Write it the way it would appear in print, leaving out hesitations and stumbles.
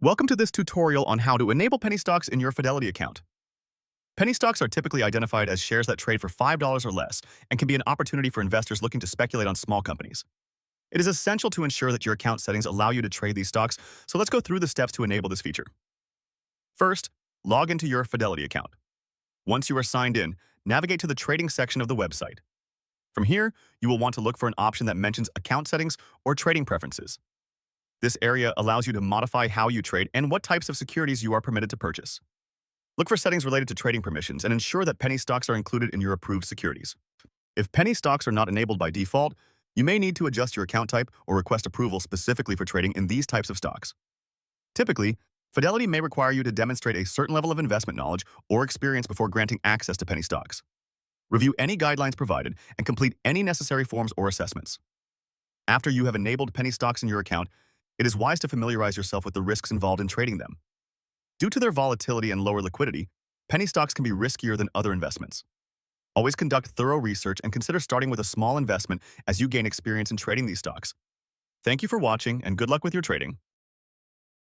Welcome to this tutorial on how to enable penny stocks in your Fidelity account. Penny stocks are typically identified as shares that trade for $5 or less and can be an opportunity for investors looking to speculate on small companies. It is essential to ensure that your account settings allow you to trade these stocks, so let's go through the steps to enable this feature. First, log into your Fidelity account. Once you are signed in, navigate to the trading section of the website. From here, you will want to look for an option that mentions account settings or trading preferences. This area allows you to modify how you trade and what types of securities you are permitted to purchase. Look for settings related to trading permissions and ensure that penny stocks are included in your approved securities. If penny stocks are not enabled by default, you may need to adjust your account type or request approval specifically for trading in these types of stocks. Typically, Fidelity may require you to demonstrate a certain level of investment knowledge or experience before granting access to penny stocks. Review any guidelines provided and complete any necessary forms or assessments. After you have enabled penny stocks in your account, it is wise to familiarize yourself with the risks involved in trading them. Due to their volatility and lower liquidity, penny stocks can be riskier than other investments. Always conduct thorough research and consider starting with a small investment as you gain experience in trading these stocks. Thank you for watching and good luck with your trading.